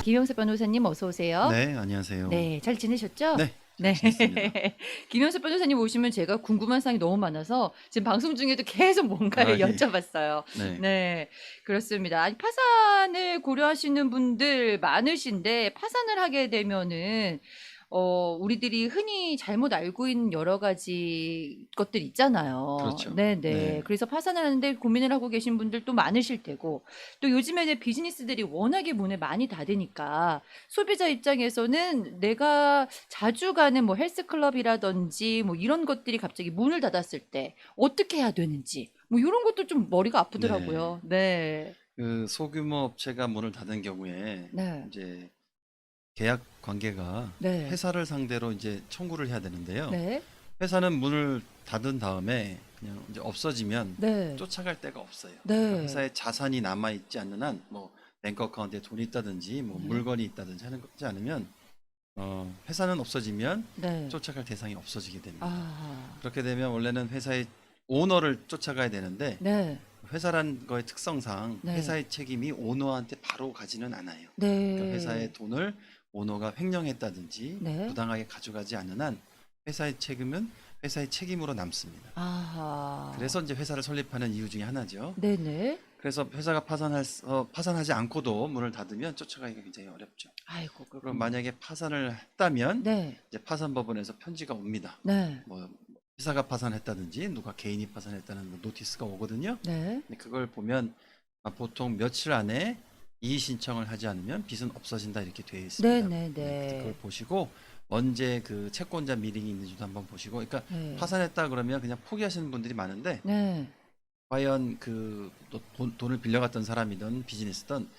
김영세 변호사님 어서 오세요. 네, 안녕하세요. 네, 잘 지내셨죠? 네, 네. 잘 지냈습니다. 김영세 변호사님 오시면 제가 궁금한 사항이 너무 많아서 지금 방송 중에도 계속 뭔가를 예. 여쭤봤어요. 네. 네, 그렇습니다. 아니, 파산을 고려하시는 분들 많으신데 파산을 하게 되면은 우리들이 흔히 잘못 알고 있는 여러 가지 것들 있잖아요. 그렇죠. 네네. 네. 그래서 파산을 하는데 고민을 하고 계신 분들도 많으실 테고, 또 요즘에는 비즈니스들이 워낙에 문을 많이 닫으니까 소비자 입장에서는 내가 자주 가는 뭐 헬스클럽이라든지 뭐 이런 것들이 갑자기 문을 닫았을 때 어떻게 해야 되는지 뭐 이런 것도 좀 머리가 네. 아프더라고요. 네. 그 소규모 업체가 문을 닫은 경우에 네. 이제 계약 관계가 네. 회사를 상대로 이제 청구를 해야 되는데요. 네. 회사는 문을 닫은 다음에 그냥 이제 없어지면 네. 쫓아갈 데가 없어요. 그러니까 네. 회사에 자산이 남아 있지 않는 한, 뭐 뱅크 어카운트에 돈이 있다든지, 뭐 네. 물건이 있다든지 하지 않으면 회사는 없어지면 네. 쫓아갈 대상이 없어지게 됩니다. 아. 그렇게 되면 원래는 회사의 오너를 쫓아가야 되는데 네. 회사란 거의 특성상 네. 회사의 책임이 오너한테 바로 가지는 않아요. 그러니까 회사의 네. 돈을 오너가 횡령했다든지 네. 부당하게 가져가지 않은 한 회사의 책임은 회사의 책임으로 남습니다. 아하. 그래서 이제 회사를 설립하는 이유 중에 하나죠. 네네. 그래서 회사가 파산하지 않고도 문을 닫으면 쫓아가기가 굉장히 어렵죠. 아이고, 그럼 그렇군요. 만약에 파산을 했다면 네. 이제 파산법원에서 편지가 옵니다. 네. 뭐 회사가 파산했다든지 누가 개인이 파산했다는 뭐 노티스가 오거든요. 네. 근데 그걸 보면 보통 며칠 안에 이의 신청을 하지 않으면 빚은 없어진다 이렇게 되어 있습니다. 네네네. 네, 그걸 보시고 언제 그 채권자 미링이 있는지도 한번 보시고, 그러니까 네. 파산했다 그러면 그냥 포기하시는 분들이 많은데 네. 과연 돈을 빌려갔던 사람이든 비즈니스든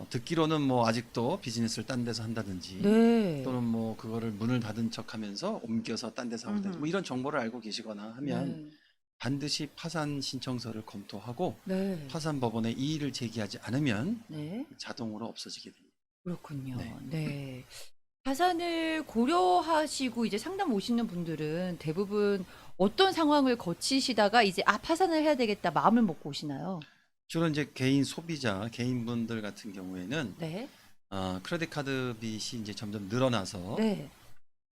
듣기로는 뭐 아직도 비즈니스를 딴 데서 한다든지 네. 또는 뭐 그거를 문을 닫은 척하면서 옮겨서 딴 데서 하고 있다든지 뭐 이런 정보를 알고 계시거나 하면 네. 반드시 파산 신청서를 검토하고 네. 파산 법원에 이의를 제기하지 않으면 네. 자동으로 없어지게 됩니다. 그렇군요. 네. 네. 파산을 고려하시고 이제 상담 오시는 분들은 대부분 어떤 상황을 거치시다가 이제 파산을 해야 되겠다 마음을 먹고 오시나요? 주로 이제 개인 소비자, 개인분들 같은 경우에는 네. 크레딧 카드 빚이 이제 점점 늘어나서 네.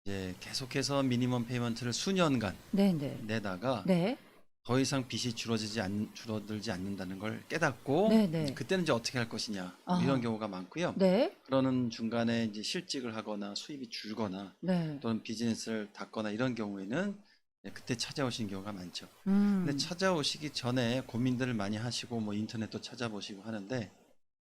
이제 계속해서 미니멈 페이먼트를 수년간 네네. 내다가 네. 더 이상 빚이 줄어들지 않는다는 걸 깨닫고 네네. 그때는 이제 어떻게 할 것이냐 뭐 아하. 이런 경우가 많고요. 네. 그러는 중간에 이제 실직을 하거나 수입이 줄거나 네. 또는 비즈니스를 닫거나 이런 경우에는 그때 찾아오신 경우가 많죠. 근데 찾아오시기 전에 고민들을 많이 하시고 뭐 인터넷도 찾아보시고 하는데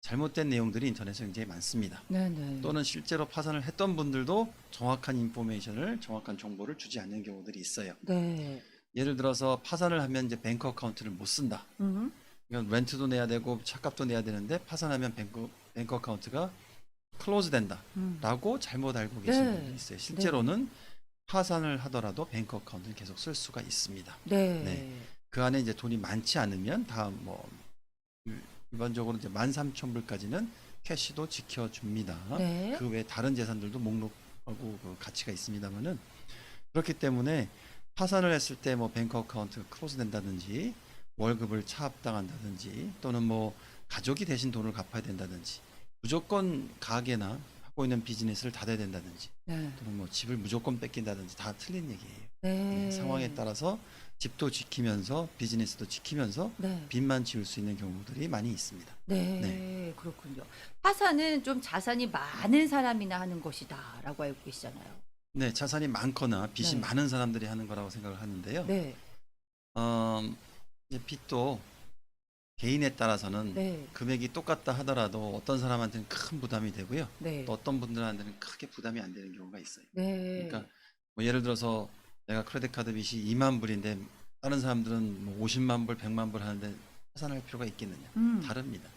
잘못된 내용들이 인터넷에 굉장히 많습니다. 네네. 또는 실제로 파산을 했던 분들도 정확한 인포메이션을, 정확한 정보를 주지 않는 경우들이 있어요. 네. 예를 들어서 파산을 하면 이제 뱅크 어카운트를 못 쓴다. 음. 이건 렌트도 내야 되고 차값도 내야 되는데 파산하면 뱅크 어카운트가 클로즈 된다 음. 라고 잘못 알고 계신 네. 분들이 있어요. 실제로는 파산을 하더라도 뱅크 어카운트는 계속 쓸 수가 있습니다. 네. 네. 그 안에 이제 돈이 많지 않으면 다 뭐 일반적으로 이제 13,000불까지는 캐시도 지켜줍니다. 네. 그 외에 다른 재산들도 목록하고 그 가치가 있습니다만은, 그렇기 때문에 파산을 했을 때 뭐 뱅크 어카운트가 클로즈 된다든지 월급을 차압당한다든지 또는 뭐 가족이 대신 돈을 갚아야 된다든지 무조건 가게나 하고 있는 비즈니스를 닫아야 된다든지 네. 또는 뭐 집을 무조건 뺏긴다든지 다 틀린 얘기예요. 네. 상황에 따라서 집도 지키면서 비즈니스도 지키면서 네. 빚만 지울 수 있는 경우들이 많이 있습니다. 네. 그렇군요. 파산은 좀 자산이 많은 사람이나 하는 것이다라고 알고 계시잖아요. 네, 자산이 많거나 빚이 네. 많은 사람들이 하는 거라고 생각을 하는데요. 네. 이제 빚도 개인에 따라서는 네. 금액이 똑같다 하더라도 어떤 사람한테는 큰 부담이 되고요. 네. 또 어떤 분들한테는 크게 부담이 안 되는 경우가 있어요. 네. 그러니까 뭐 예를 들어서 내가 크레딧 카드 빚이 2만 불인데 다른 사람들은 뭐 50만 불, 100만 불 하는데 파산할 필요가 있겠느냐? 다릅니다.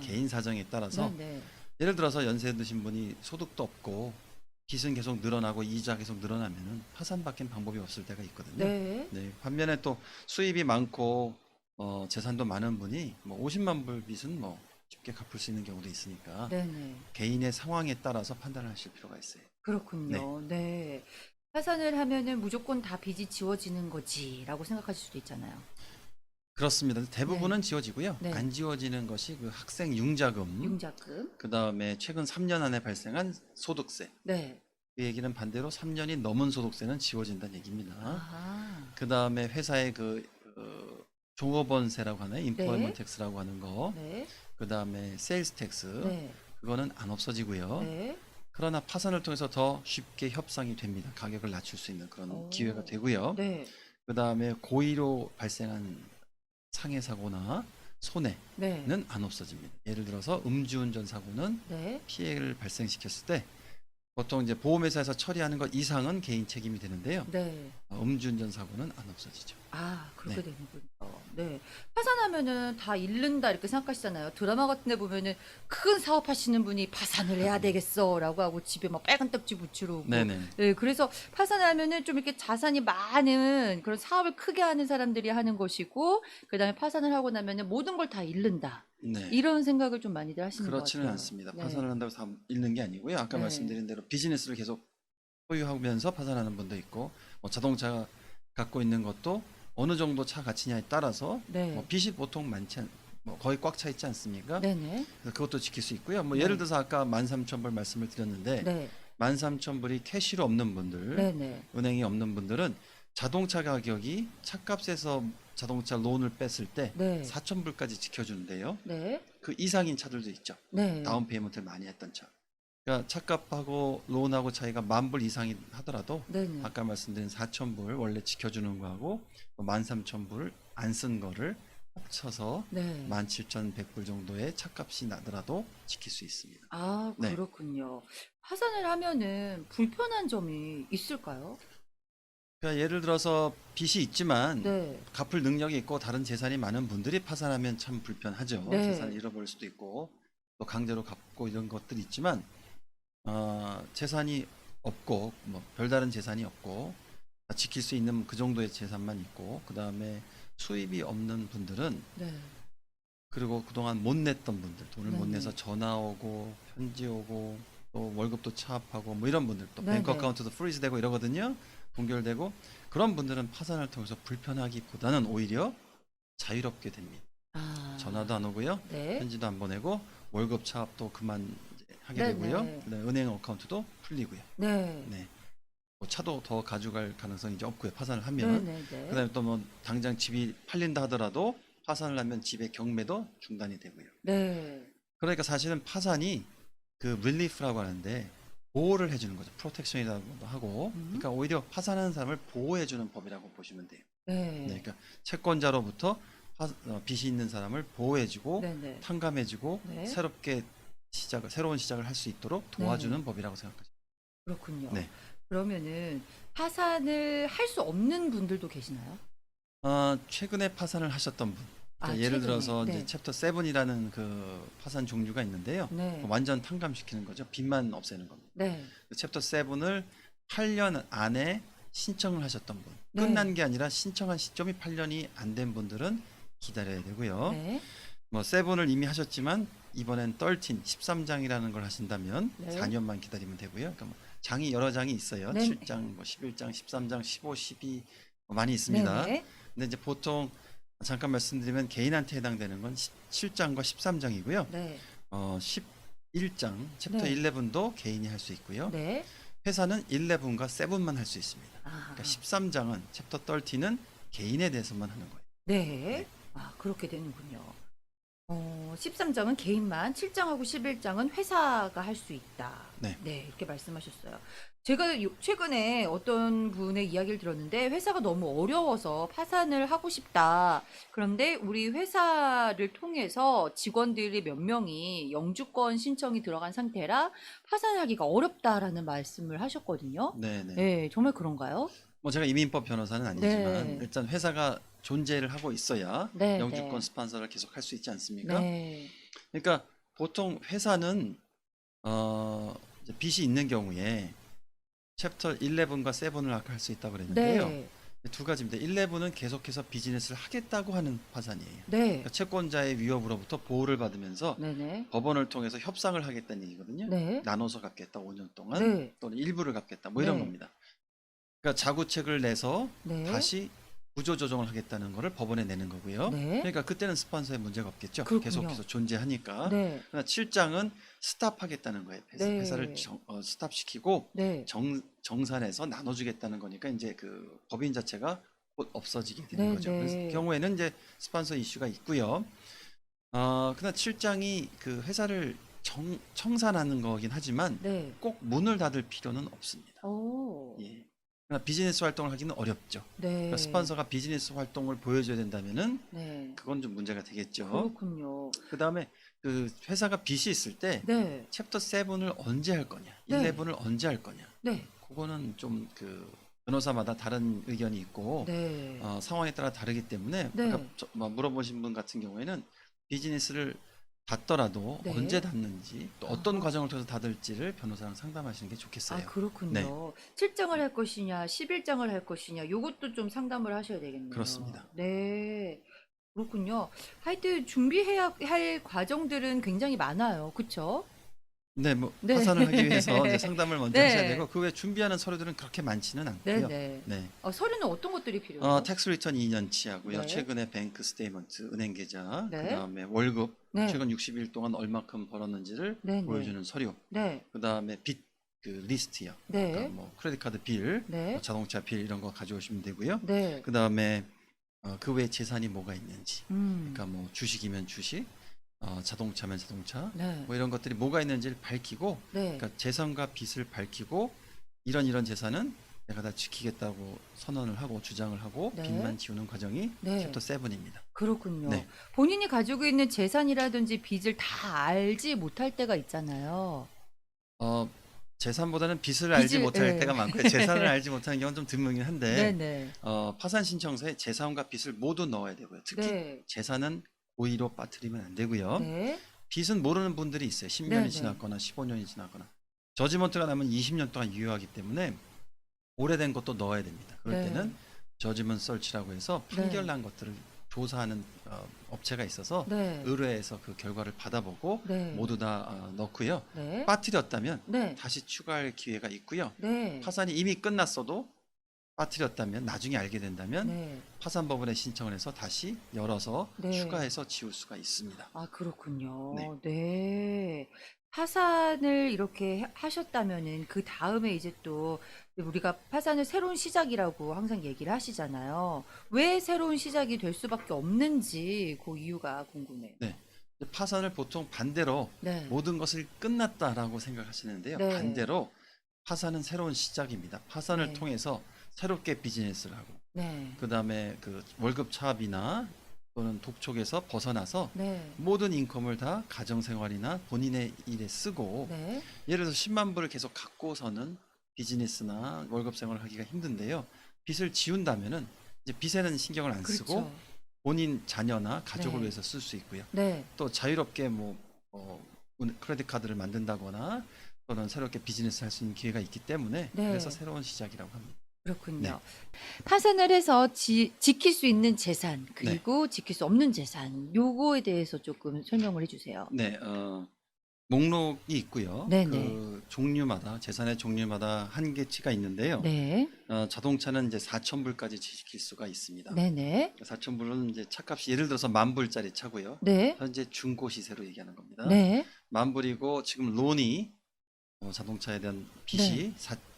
개인 사정에 따라서 네네. 예를 들어서 연세 드신 분이 소득도 없고 빚은 계속 늘어나고 이자 계속 늘어나면은 파산밖엔 방법이 없을 때가 있거든요. 네. 네, 반면에 또 수입이 많고 재산도 많은 분이 뭐 50만 불 빚은 뭐 쉽게 갚을 수 있는 경우도 있으니까 네네. 개인의 상황에 따라서 판단을 하실 필요가 있어요. 네. 그렇군요. 네. 파산을 하면은 무조건 다 빚이 지워지는 거지라고 생각하실 수도 있잖아요. 그렇습니다. 네. 대부분은 지워지고요. 네. 안 지워지는 것이 그 학생 융자금, 융자금. 그다음에 최근 3년 안에 발생한 소득세. 네. 그 얘기는 반대로 3년이 넘은 소득세는 지워진다는 얘기입니다. 아하. 그다음에 회사의 종업원세라고 하는 네. 임플로이먼트 텍스라고 하는 거, 네. 그다음에 세일스 텍스, 네. 그거는 안 없어지고요. 네. 그러나 파산을 통해서 더 쉽게 협상이 됩니다. 가격을 낮출 수 있는 그런 오. 기회가 되고요. 네. 그다음에 고의로 발생한 상해 사고나 손해는 네. 안 없어집니다. 예를 들어서 음주운전 사고는 네. 피해를 발생시켰을 때 보통 이제 보험회사에서 처리하는 것 이상은 개인 책임이 되는데요. 네. 음주운전 사고는 안 없어지죠. 아, 그렇게 네. 되는군요. 네. 파산하면은 다 잃는다 이렇게 생각하시잖아요. 드라마 같은 데 보면은 큰 사업하시는 분이 파산을 해야 되겠어라고 하고 집에 막 빨간 딱지 붙이러 오고. 네네. 네, 그래서 파산하면은 좀 이렇게 자산이 많은 그런 사업을 크게 하는 사람들이 하는 것이고, 그다음에 파산을 하고 나면은 모든 걸 다 잃는다. 네. 이런 생각을 좀 많이들 하시는 것 그렇지는 같아요. 않습니다. 네. 파산을 한다고 다 잃는 게 아니고요. 아까 네. 말씀드린 대로 비즈니스를 계속 소유하면서 파산하는 분도 있고, 뭐 자동차 갖고 있는 것도 어느 정도 차 가치냐에 따라서 네. 빚이 보통 뭐 거의 꽉 차 있지 않습니까? 네네. 그래서 그것도 지킬 수 있고요. 뭐 네. 예를 들어서 아까 13,000불 말씀을 드렸는데 네. 13,000불이 캐시로 없는 분들, 네네. 은행이 없는 분들은 자동차 가격이 차값에서 자동차 론을 뺐을 때 네. 4,000불까지 지켜주는데요. 네. 그 이상인 차들도 있죠. 네. 다운 페이먼트를 많이 했던 차. 그러니까 차값하고 론하고 차이가 10,000불 이상이 하더라도 네네. 아까 말씀드린 4,000불 원래 지켜주는 거하고 13,000불 안 쓴 거를 합쳐서 네. 17,100불 정도의 차값이 나더라도 지킬 수 있습니다. 아, 네. 그렇군요. 파산을 하면은 불편한 점이 있을까요? 그러니까 예를 들어서 빚이 있지만 네. 갚을 능력이 있고 다른 재산이 많은 분들이 파산하면 참 불편하죠. 네. 재산을 잃어버릴 수도 있고 또 강제로 갚고 이런 것들이 있지만 재산이 없고 뭐 별다른 재산이 없고 지킬 수 있는 그 정도의 재산만 있고 그 다음에 수입이 없는 분들은 네. 그리고 그동안 못 냈던 분들 돈을 못 네네. 내서 전화 오고 편지 오고 또 월급도 차압하고 뭐 이런 분들 또 네네. 뱅크 어카운트도 프리즈 되고 이러거든요. 동결되고 그런 분들은 파산을 통해서 불편하기보다는 오히려 자유롭게 됩니다. 아. 전화도 안 오고요. 네. 편지도 안 보내고 월급 차압도 그만 이제 하게 네네. 되고요. 그다음에 은행 어카운트도 풀리고요. 네. 네. 뭐 차도 더 가져갈 가능성이 이제 없고요. 파산을 하면. 네네네. 그다음에 또 뭐 당장 집이 팔린다 하더라도 파산을 하면 집의 경매도 중단이 되고요. 네. 그러니까 사실은 파산이 그 릴리프라고 하는데 보호를 해주는 거죠. 프로텍션이라고도 하고. 그러니까 오히려 파산하는 사람을 보호해주는 법이라고 보시면 돼요. 네. 네. 그러니까 채권자로부터 빚이 있는 사람을 보호해주고 네네. 탕감해주고 네. 새로운 시작을 할 수 있도록 도와주는 법이라고 생각하죠. 그렇군요. 네. 그러면은 파산을 할 수 없는 분들도 계시나요? 최근에 파산을 하셨던 분. 그러니까 아, 예를 최근에. 들어서 네. 이제 챕터 7이라는 그 파산 종류가 있는데요. 네. 완전 탕감시키는 거죠. 빚만 없애는 겁니다. 네. 그 챕터 7을 8년 안에 신청을 하셨던 분. 네. 끝난 게 아니라 신청한 시점이 8년이 안 된 분들은 기다려야 되고요. 네. 뭐 7을 이미 하셨지만 이번엔 13장이라는 걸 하신다면 네. 4년만 기다리면 되고요. 그러니까 뭐 장이 여러 장이 있어요. 네. 7장, 뭐 11장, 13장, 15, 12 많이 있습니다. 네네. 근데 이제 보통 잠깐 말씀드리면 개인한테 해당되는 건 7장과 13장이고요. 네. 11장 챕터 네. 11도 개인이 할 수 있고요. 네. 회사는 11과 7만 할 수 있습니다. 아. 그러니까 13장은 챕터 30는 개인에 대해서만 하는 거예요. 네. 아, 그렇게 되는군요. 13장은 개인만, 7장하고 11장은 회사가 할 수 있다. 네. 네, 이렇게 말씀하셨어요. 제가 최근에 어떤 분의 이야기를 들었는데 회사가 너무 어려워서 파산을 하고 싶다. 그런데 우리 회사를 통해서 직원들이 몇 명이 영주권 신청이 들어간 상태라 파산하기가 어렵다라는 말씀을 하셨거든요. 네네. 네, 정말 그런가요? 뭐 제가 이민법 변호사는 아니지만 네. 일단 회사가 존재를 하고 있어야 네, 영주권 네. 스폰서를 계속 할 수 있지 않습니까? 네. 그러니까 보통 회사는 이제 빚이 있는 경우에 챕터 11과 7을 아까 할 수 있다고 그랬는데요. 네. 두 가지입니다. 11은 계속해서 비즈니스를 하겠다고 하는 파산이에요. 네. 그러니까 채권자의 위협으로부터 보호를 받으면서 네네. 법원을 통해서 협상을 하겠다는 얘기거든요. 네. 나눠서 갚겠다 5년 동안 네. 또는 일부를 갚겠다 뭐 이런 네. 겁니다. 그러니까 자구책을 내서 네. 다시 구조 조정을 하겠다는 거를 법원에 내는 거고요. 네. 그러니까 그때는 스폰서에 문제가 없겠죠. 그렇군요. 계속해서 존재하니까. 네. 그러나 7장은 스탑하겠다는 거예요. 회사를 네. 스탑시키고 네. 정산해서 나눠주겠다는 거니까 이제 그 법인 자체가 곧 없어지게 되는 네, 거죠. 그래서 네. 경우에는 이제 스폰서 이슈가 있고요. 그러나 7장이 그 회사를 청산하는 거긴 하지만 네. 꼭 문을 닫을 필요는 없습니다. 오. 예. 그러나 비즈니스 활동을 하기는 어렵죠. 네. 그러니까 스폰서가 비즈니스 활동을 보여줘야 된다면은 네. 그건 좀 문제가 되겠죠. 그렇군요. 그 다음에 그 회사가 빚이 있을 때 네. 챕터 7을 언제 할 거냐, 네. 11을 언제 할 거냐, 네. 그거는 좀 그 변호사마다 다른 의견이 있고 네. 상황에 따라 다르기 때문에 네. 아까 물어보신 분 같은 경우에는 비즈니스를 닫더라도 네. 언제 닫는지 또 어떤 아하. 과정을 통해서 닫을지를 변호사랑 상담하시는 게 좋겠어요. 아, 그렇군요. 네. 7장을 할 것이냐, 11장을 할 것이냐, 요것도 좀 상담을 하셔야 되겠네요. 그렇습니다. 네. 그렇군요. 하여튼 준비해야 할 과정들은 굉장히 많아요. 그쵸? 네, 뭐 네. 파산을 하기 위해서 이제 상담을 먼저 하셔야 네. 되고 그 외에 준비하는 서류들은 그렇게 많지는 않고요. 네네. 네. 서류는 어떤 것들이 필요해요? 텍스 리턴 2년치 하고요. 네. 최근에 뱅크 스테이먼트, 은행 계좌, 네. 그다음에 월급, 네. 최근 60일 동안 얼마큼 벌었는지를 네네. 보여주는 서류. 네. 그다음에 빚 그 리스트요. 네. 그러니까 뭐 크레딧 카드 빌, 네. 뭐 자동차 빌 이런 거 가져오시면 되고요. 네. 그다음에 그 외에 재산이 뭐가 있는지. 음. 그러니까 뭐 주식이면 주식, 자동차면 자동차, 네. 뭐 이런 것들이 뭐가 있는지를 밝히고, 네. 그러니까 재산과 빚을 밝히고 이런 재산은 내가 다 지키겠다고 선언을 하고 주장을 하고 네. 빚만 지우는 과정이 네. 챕터 7입니다. 그렇군요. 네. 본인이 가지고 있는 재산이라든지 빚을 다 알지 못할 때가 있잖아요. 재산보다는 빚을 알지 못할 네. 때가 많고요. 재산을 알지 못하는 경우는 좀 드물긴 한데 네네. 파산 신청서에 재산과 빚을 모두 넣어야 되고요. 특히 네. 재산은 고의로 빠뜨리면 안 되고요. 네. 빚은 모르는 분들이 있어요. 10년이 네네. 지났거나 15년이 지났거나. 저지먼트가 나면 20년 동안 유효하기 때문에 오래된 것도 넣어야 됩니다. 그럴 네. 때는 저지먼트 설치라고 해서 네. 판결 난 것들을 조사하는 업체가 있어서 네. 의뢰해서 그 결과를 받아보고 네. 모두 다 넣고요. 네. 빠뜨렸다면 네. 다시 추가할 기회가 있고요. 네. 파산이 이미 끝났어도 빠뜨렸다면 나중에 알게 된다면 네. 파산법원에 신청을 해서 다시 열어서 네. 추가해서 지울 수가 있습니다. 아, 그렇군요. 네. 네. 파산을 이렇게 하셨다면은 그 다음에 이제 또 우리가 파산을 새로운 시작이라고 항상 얘기를 하시잖아요. 왜 새로운 시작이 될 수밖에 없는지 그 이유가 궁금해요. 네. 파산을 보통 반대로 네. 모든 것을 끝났다라고 생각하시는데요. 네. 반대로 파산은 새로운 시작입니다. 파산을 네. 통해서 새롭게 비즈니스를 하고 네. 그다음에 그 월급 차압이나 또는 독촉에서 벗어나서 네. 모든 인컴을 다 가정생활이나 본인의 일에 쓰고 네. 예를 들어서 10만 불을 계속 갖고서는 비즈니스나 월급 생활을 하기가 힘든데요. 빚을 지운다면은 이제 빚에는 신경을 안 쓰고 그렇죠. 본인 자녀나 가족을 네. 위해서 쓸 수 있고요. 네. 또 자유롭게 뭐 크레딧 카드를 만든다거나 또는 새롭게 비즈니스 할 수 있는 기회가 있기 때문에 네. 그래서 새로운 시작이라고 합니다. 그렇군요. 네. 파산을 해서 지킬 수 있는 재산 그리고 지킬 수 없는 재산 요거에 대해서 조금 설명을 해주세요. 네, 목록이 있고요. 네네. 그 종류마다 재산의 종류마다 한계치가 있는데요. 네. 자동차는 이제 4,000불까지 지킬 수가 있습니다. 네네. 4,000불은 이제 차값이 예를 들어서 10,000불짜리 차고요. 네. 현재 중고 시세로 얘기하는 겁니다. 네. 10,000불이고 지금 론이 자동차에 대한 빚이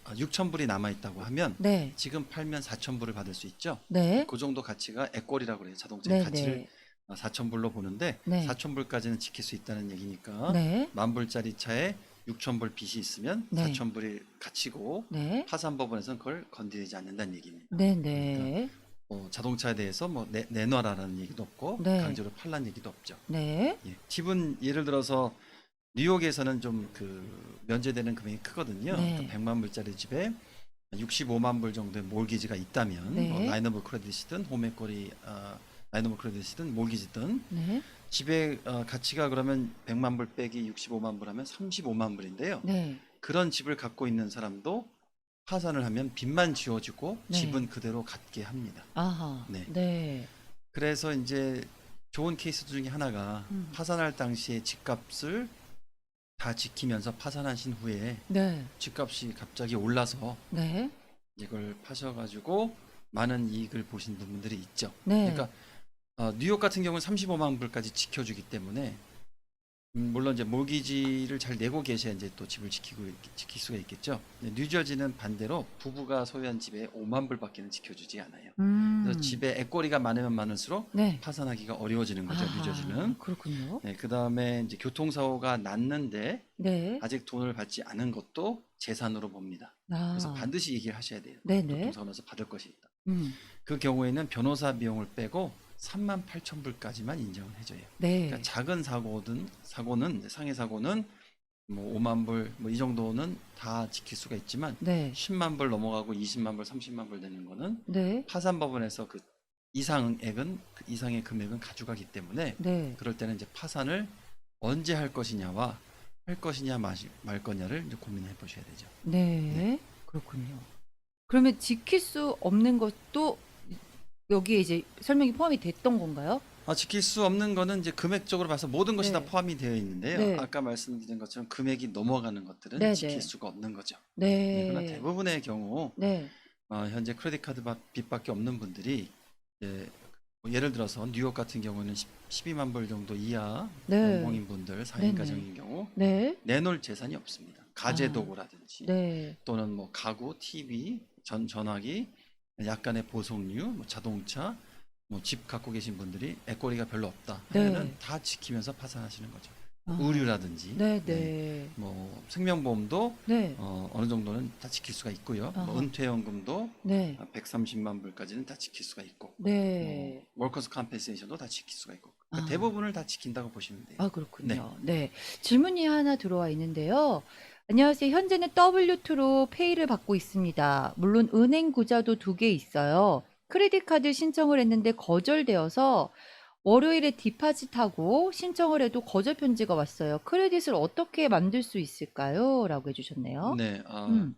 6,000불이 남아 있다고 하면 네. 지금 팔면 4,000불을 받을 수 있죠. 네. 그 정도 가치가 에꼴이라고 그래요. 자동차의 네. 가치를 네. 4,000불로 보는데 네. 4,000불까지는 지킬 수 있다는 얘기니까 네. 10,000불짜리 차에 6,000불 빚이 있으면 네. 4,000불이 가치고 네. 파산법원에서는 그걸 건드리지 않는다는 얘기입니다. 네. 네. 자동차에 대해서 뭐 내놔라라는 얘기도 없고 네. 강제로 팔라는 얘기도 없죠. 네. 예. 집은 예를 들어서 뉴욕에서는 좀 그 면제되는 금액이 크거든요. 네. 그러니까 100만 불짜리 집에 65만 불 정도의 몰기지가 있다면 네. 뭐 라인 오브 크레딧이든 홈에코리 라인 오브 크레딧이든 몰기지든 네. 집의 가치가 그러면 100만 불 빼기 65만 불 하면 35만 불인데요. 네. 그런 집을 갖고 있는 사람도 파산을 하면 빚만 지워지고 네. 집은 그대로 갖게 합니다. 아하. 네. 네. 그래서 이제 좋은 케이스 중에 하나가 음. 파산할 당시에 집값을 다 지키면서 파산하신 후에 네. 집값이 갑자기 올라서 네. 이걸 파셔가지고 많은 이익을 보신 분들이 있죠. 네. 그러니까 뉴욕 같은 경우는 35만 불까지 지켜주기 때문에 물론 이제 모기지를 잘 내고 계셔야 이제 또 집을 지킬 수가 있겠죠. 근데 뉴저지는 반대로 부부가 소유한 집에 5만 불밖에는 지켜주지 않아요. 그래서 집에 액거리가 많으면 많을수록 네. 파산하기가 어려워지는 거죠. 아, 뉴저지는. 그렇군요. 네, 그다음에 이제 교통사고가 났는데 네. 아직 돈을 받지 않은 것도 재산으로 봅니다. 그래서 아, 반드시 얘기를 하셔야 돼요. 네네. 교통사고 나서 받을 것이 있다. 음, 그 경우에는 변호사 비용을 빼고 3만 8천 불까지만 인정을 해줘요. 네. 그러니까 작은 사고는 이제 상해 사고는 뭐 5만 불 뭐 이 정도는 다 지킬 수가 있지만 네. 10만 불 넘어가고 20만 불, 30만 불 되는 거는 네. 파산법원에서 그 이상의 금액은 가져가기 때문에 네. 그럴 때는 이제 파산을 언제 할 것이냐와 할 것이냐 말 거냐를 이제 고민해 보셔야 되죠. 네. 그렇군요. 그러면 지킬 수 없는 것도 여기에 이제 설명이 포함이 됐던 건가요? 지킬 수 없는 거는 이제 금액적으로 봐서 모든 것이 다 네. 포함이 되어 있는데요. 네. 아까 말씀드린 것처럼 금액이 넘어가는 것들은 네, 지킬 네. 수가 없는 거죠. 그러나 네. 대부분의 경우 네. 현재 크레딧 카드 빚밖에 없는 분들이 이제 뭐 예를 들어서 뉴욕 같은 경우는 12만 불 정도 이하 네. 연봉인 분들 4인 네네. 가정인 경우 네. 내놓을 재산이 없습니다. 가제 아. 도구라든지 네. 또는 뭐 가구, TV, 전화기, 약간의 보석류, 뭐 자동차, 뭐 집 갖고 계신 분들이 액거리가 별로 없다 하면은 네. 다 지키면서 파산하시는 거죠. 아. 의류라든지 네, 네. 뭐 생명보험도 네. 어느 정도는 다 지킬 수가 있고요. 뭐 아하. 은퇴연금도 네. 130만 불까지는 다 지킬 수가 있고 네. 뭐 월커스 컴펜세이션도 다 지킬 수가 있고 그러니까 아. 대부분을 다 지킨다고 보시면 돼요. 아, 그렇군요. 네. 질문이 하나 들어와 있는데요. 안녕하세요. 현재는 W2로 페이를 받고 있습니다. 물론 은행 구자도 2개 있어요. 크레딧 카드 신청을 했는데 거절되어서 월요일에 디파짓하고 신청을 해도 거절 편지가 왔어요. 크레딧을 어떻게 만들 수 있을까요? 라고 해주셨네요. 네, 음.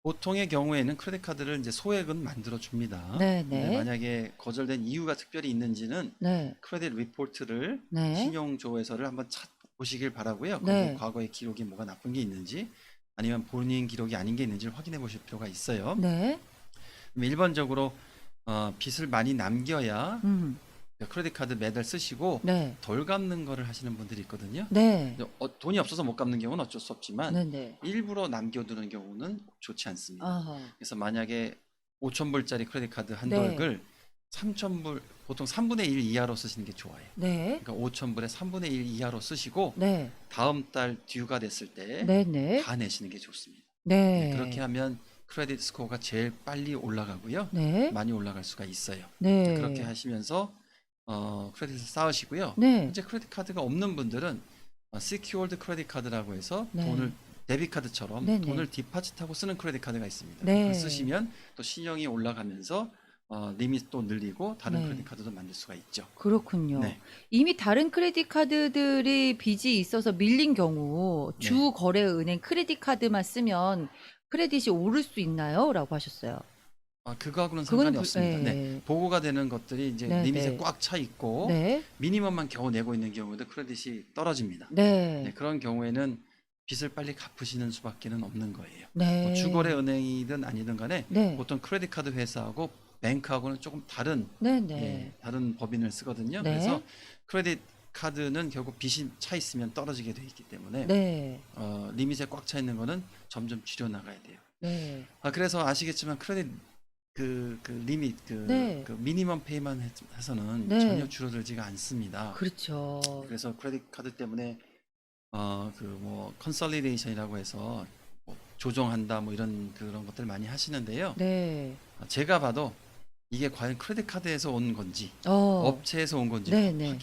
보통의 경우에는 크레딧 카드를 이제 소액은 만들어 줍니다. 네, 근데 네. 만약에 거절된 이유가 특별히 있는지는 네. 크레딧 리포트를 네. 신용조회서를 한번 보시길 바라고요. 네. 거기에 과거의 기록이 뭐가 나쁜 게 있는지 아니면 본인 기록이 아닌 게 있는지를 확인해 보실 필요가 있어요. 네. 그럼 일반적으로 빚을 많이 남겨야 크레딧 카드 매달 쓰시고 네. 덜 갚는 거를 하시는 분들이 있거든요. 네. 돈이 없어서 못 갚는 경우는 어쩔 수 없지만 네, 네. 일부러 남겨두는 경우는 좋지 않습니다. 아하. 그래서 만약에 5천 불짜리 크레딧 카드 한 네. 도액을 3천 불 보통 3분의 1 이하로 쓰시는 게 좋아요. 네. 그러니까 5천 불에 3분의 1 이하로 쓰시고 네. 다음 달 듀가 됐을 때 네, 네. 다 내시는 게 좋습니다. 네. 그렇게 하면 크레딧 스코어가 제일 빨리 올라가고요. 네. 많이 올라갈 수가 있어요. 네. 그렇게 하시면서 크레딧을 쌓으시고요. 네. 현재 크레딧 카드가 없는 분들은 secured 크레딧 카드라고 해서 네. 돈을 데뷔 카드처럼 네네. 돈을 디파짓하고 쓰는 크레딧 카드가 있습니다. 네. 그걸 쓰시면 또 신용이 올라가면서 리밋도 늘리고 다른 네. 크레딧 카드도 만들 수가 있죠. 그렇군요. 네. 이미 다른 크레딧 카드들이 빚이 있어서 밀린 경우 네. 주 거래 은행 크레딧 카드만 쓰면 크레딧이 오를 수 있나요? 라고 하셨어요. 그거하고는 그거는 상관이 없습니다. 네. 네. 보고가 되는 것들이 이제 네, 리밋에 네. 꽉 차 있고 네. 미니멈만 겨우 내고 있는 경우에도 크레딧이 떨어집니다. 네. 네, 그런 경우에는 빚을 빨리 갚으시는 수밖에는 없는 거예요. 네. 뭐 주거래 은행이든 아니든 간에 네. 보통 크레딧 카드 회사하고 뱅크하고는 조금 다른 네, 네. 다른 법인을 쓰거든요. 네. 그래서 크레딧 카드는 결국 빚이 차 있으면 떨어지게 돼 있기 때문에 네. 리밋에 꽉 차 있는 거는 점점 줄여 나가야 돼요. 네. 그래서 아시겠지만 크레딧 그 리밋 네. 그 미니멈 페이만 해서는 네. 전혀 줄어들지가 않습니다. 그렇죠. 그래서 크레딧 카드 때문에 그 뭐 컨설리데이션이라고 해서 뭐 조정한다 뭐 이런 그런 것들 많이 하시는데요. 네. 제가 봐도 이게 과연 크레딧 카드에서 온 건지 어. 업체에서 온 건지 네, 네.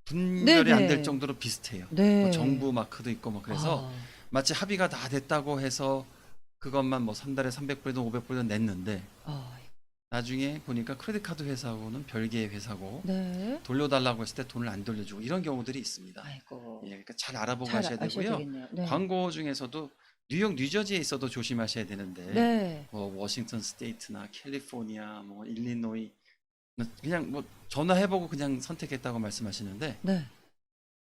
분별이 네, 안 네. 될 정도로 비슷해요. 네. 뭐 정부 마크도 있고 뭐 그래서 아. 마치 합의가 다 됐다고 해서 그것만 뭐 3달에 300불이든 500불이든 냈는데 아. 나중에 보니까 크레딧 카드 회사하고는 별개의 회사고 네. 돌려달라고 했을 때 돈을 안 돌려주고 이런 경우들이 있습니다. 아이고. 예, 그러니까 잘 알아보고 잘 하셔야 아셔야 되고요. 되겠네요. 네. 광고 중에서도 뉴욕, 뉴저지에 있어도 조심하셔야 되는데 네. 뭐 워싱턴 스테이트나 캘리포니아, 뭐 일리노이 그냥 뭐 전화해보고 그냥 선택했다고 말씀하시는데 네.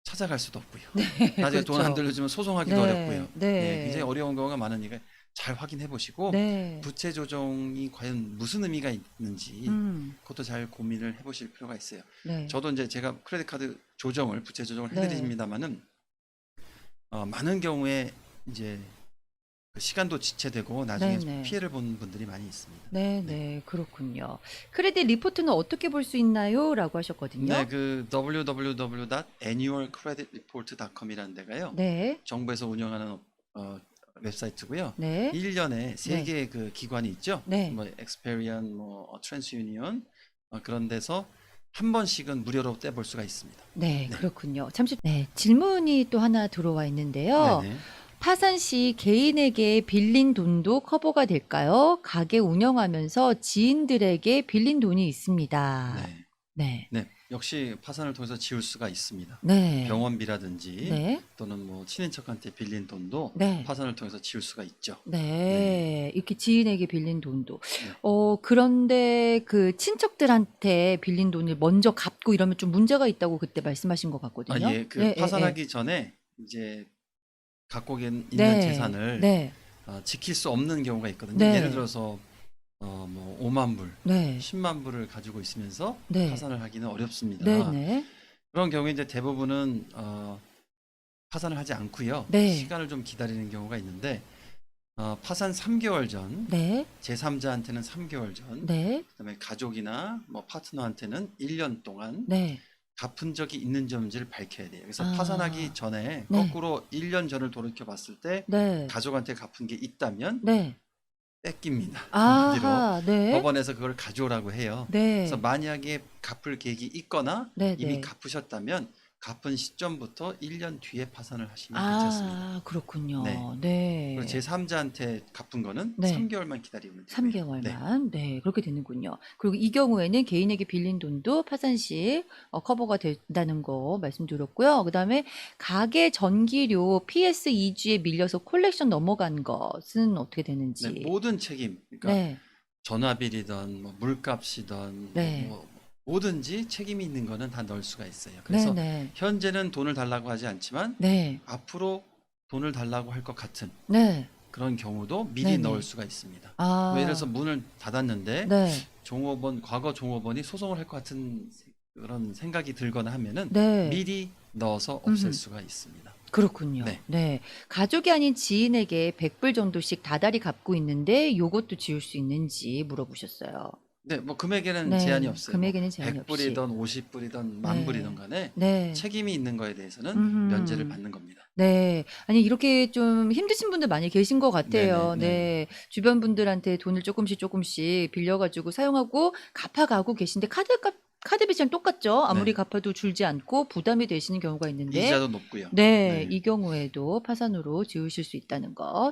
찾아갈 수도 없고요. 네. 나중에 돈 안 그렇죠. 돌려주면 소송하기도 네. 어렵고요. 네. 굉장히 어려운 경우가 많으니까 잘 확인해 보시고 네. 부채 조정이 과연 무슨 의미가 있는지 음. 그것도 잘 고민을 해 보실 필요가 있어요. 네. 저도 이제 제가 크레딧 카드 조정을 부채 조정을 네. 해드립니다만은 많은 경우에 이제 그 시간도 지체되고 나중에 네네. 피해를 보는 분들이 많이 있습니다. 네네. 네. 네. 그렇군요. 크레딧 리포트는 어떻게 볼 수 있나요? 라고 네, 하셨거든요. 그 www.annualcreditreport.com이라는 데가요. 네. 정부에서 운영하는 웹사이트고요. 네. 1년에 세 네. 개의 그 기관이 있죠. 네. 뭐 엑스페리언, 뭐 트랜스유니언 그런 데서 한 번씩은 무료로 떼볼 수가 있습니다. 네. 네, 그렇군요. 잠시 네. 질문이 또 하나 들어와 있는데요. 네네. 파산 시 개인에게 빌린 돈도 커버가 될까요? 가게 운영하면서 지인들에게 빌린 돈이 있습니다. 네, 네. 네. 역시 파산을 통해서 지울 수가 있습니다. 네. 병원비라든지 네. 또는 뭐 친인척한테 빌린 돈도 네. 파산을 통해서 지울 수가 있죠. 네, 네. 이렇게 지인에게 빌린 돈도. 네. 그런데 그 친척들한테 빌린 돈을 먼저 갚고 이러면 좀 문제가 있다고 그때 말씀하신 것 같거든요. 예, 그 네, 예, 예. 파산하기 전에 이제 갖고 있는 네. 재산을 네. 지킬 수 없는 경우가 있거든요. 네. 예를 들어서 뭐 5만 불, 네. 10만 불을 가지고 있으면서 네. 파산을 하기는 어렵습니다. 네네. 그런 경우에 이제 대부분은 파산을 하지 않고요. 네. 시간을 좀 기다리는 경우가 있는데 파산 3개월 전, 네. 제3자한테는 3개월 전, 네. 그다음에 가족이나 뭐 파트너한테는 1년 동안 네. 갚은 적이 있는지를 밝혀야 돼요. 그래서 아. 파산하기 전에 네. 거꾸로 1년 전을 돌이켜 봤을 때 네. 가족한테 갚은 게 있다면 네. 뺏깁니다. 한마디로 아하. 네. 법원에서 그걸 가져오라고 해요. 그래서 네. 만약에 갚을 계획이 있거나 네, 이미 네. 갚으셨다면 갚은 시점부터 1년 뒤에 파산을 하시면 괜찮습니다. 아, 그렇군요. 네. 그리고 네. 제3자한테 갚은 거는 네. 3개월만 기다리면 되고요. 네. 3개월만. 네, 그렇게 되는군요. 그리고 이 경우에는 개인에게 빌린 돈도 파산 시 커버가 된다는 거 말씀드렸고요. 그다음에 가계 전기료 PS 2주에 밀려서 콜렉션 넘어간 것은 어떻게 네, 되는지. 모든 책임, 그러니까 네. 전화비리든 뭐 물값이든 네. 뭐 뭐든지 책임이 있는 거는 다 넣을 수가 있어요. 네, 그래서 네. 현재는 돈을 달라고 하지 않지만 네. 앞으로 돈을 달라고 할 것 같은 네. 그런 경우도 미리 네네. 넣을 수가 있습니다. 아. 예를 들어서 문을 닫았는데 네. 과거 종업원이 소송을 할 것 같은 그런 생각이 들거나 하면은 네. 미리 넣어서 없앨 음흠. 수가 있습니다. 그렇군요. 네. 네. 가족이 아닌 지인에게 100불 정도씩 다달이 갚고 있는데 요것도 지울 수 있는지 물어보셨어요. 네, 뭐 금액에는 네. 제한이 없어요. 뭐 금액에는 제한이 없이. 100불이든 50불이든 네. 만 불이든 간에 네. 책임이 있는 거에 대해서는 음흠. 면제를 받는 겁니다. 네. 아니, 이렇게 좀 힘드신 분들 많이 계신 것 같아요. 네네, 네. 네. 주변 분들한테 돈을 조금씩 빌려가지고 사용하고 갚아가고 계신데 카드비처럼 똑같죠. 아무리 네. 갚아도 줄지 않고 부담이 되시는 경우가 있는데 이자도 높고요. 네, 네. 이 경우에도 파산으로 지우실 수 있다는 것.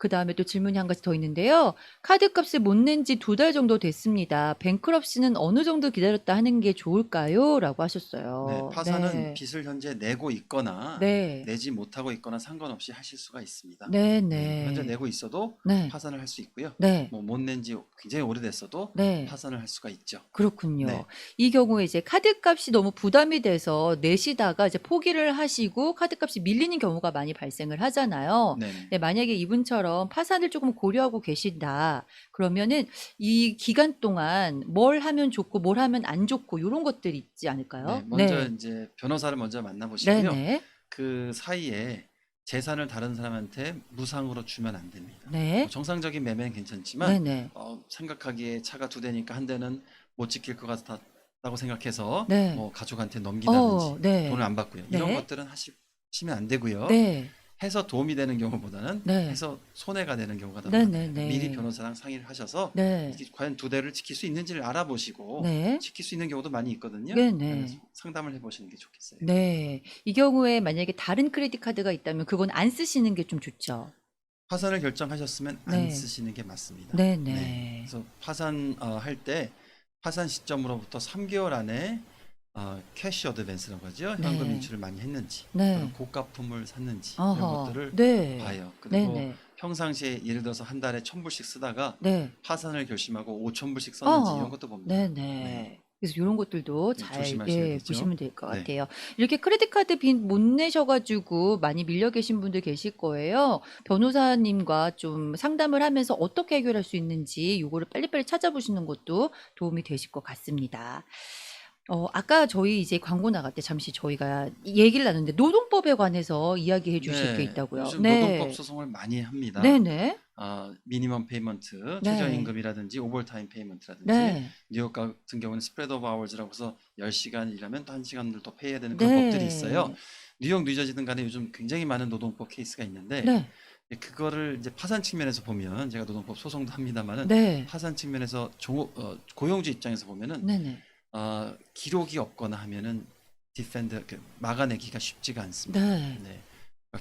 그 다음에 또 질문이 한 가지 더 있는데요. 카드값을 못 낸 지 2달 정도 됐습니다. 뱅크럽시는 어느 정도 기다렸다 하는 게 좋을까요? 라고 네, 하셨어요. 파산은 네. 빚을 현재 내고 있거나 네. 내지 못하고 있거나 상관없이 하실 수가 있습니다. 네, 네, 현재 네. 내고 있어도 네. 파산을 할 수 있고요. 네. 뭐 못 낸 지 굉장히 오래됐어도 네. 파산을 할 수가 있죠. 그렇군요. 네. 이 경우에 이제 카드값이 너무 부담이 돼서 내시다가 이제 포기를 하시고 카드값이 밀리는 경우가 많이 발생을 하잖아요. 네. 네, 만약에 이분처럼 파산을 조금 고려하고 계신다. 그러면은 이 기간 동안 뭘 하면 좋고 뭘 하면 안 좋고 요런 것들이 있지 않을까요? 네, 먼저 네. 이제 변호사를 먼저 만나보시고요. 네네. 그 사이에 재산을 다른 사람한테 무상으로 주면 안 됩니다. 네. 정상적인 매매는 괜찮지만 네네. 생각하기에 차가 2대니까 한 대는 못 지킬 것 같다고 생각해서 네. 뭐 가족한테 넘기다든지 네. 돈을 안 받고요. 이런 네. 것들은 하시면 안 되고요. 네. 해서 도움이 되는 경우보다는 네. 해서 손해가 되는 경우가 더 많아요. 네네네. 미리 변호사랑 상의를 하셔서 네. 이게 과연 2대를 지킬 수 있는지를 알아보시고 네. 지킬 수 있는 경우도 많이 있거든요. 네네. 그래서 상담을 해보시는 게 좋겠어요. 네. 이 경우에 만약에 다른 크레딧 카드가 있다면 그건 안 쓰시는 게 좀 좋죠. 파산을 결정하셨으면 네. 안 쓰시는 게 맞습니다. 네네. 그래서 파산 할 때 파산 시점으로부터 3개월 안에 캐시 어드밴스라고 하죠. 현금 네. 인출을 많이 했는지, 네. 또는 고가품을 샀는지 이런 어허. 것들을 네. 봐요. 그리고 네네. 평상시에 예를 들어서 한 달에 1,000불씩 쓰다가 네. 파산을 결심하고 5,000불씩 썼는지 어. 이런 것도 봅니다. 네네. 네. 그래서 이런 것들도 네, 잘 조심하셔야겠죠. 보시면 될 것 네. 같아요. 이렇게 크레딧 카드 빚 못 내셔가지고 많이 밀려 계신 분들 계실 거예요. 변호사님과 좀 상담을 하면서 어떻게 해결할 수 있는지 요거를 빨리빨리 찾아보시는 것도 도움이 되실 것 같습니다. 아까 저희 이제 광고 나갈 때 잠시 저희가 얘기를 나눴는데 노동법에 관해서 이야기해 주실 게 네, 있다고요. 요즘 노동법 네. 소송을 많이 합니다. 네네. 미니멈 페이먼트, 네. 최저임금이라든지 오버타임 페이먼트라든지 네. 뉴욕 같은 경우는 스프레드 오브 아워즈라고 해서 10시간 일하면 또 1시간을 더 페이해야 되는 그런 법들이 있어요. 네. 뉴욕, 뉴저지든 간에 요즘 굉장히 많은 노동법 케이스가 있는데 네. 그거를 이제 파산 측면에서 보면 제가 노동법 소송도 합니다만은 네. 파산 측면에서 고용주 입장에서 보면은 네네. 기록이 없거나 하면은 디펜드 막아내기가 쉽지가 않습니다. 네. 네.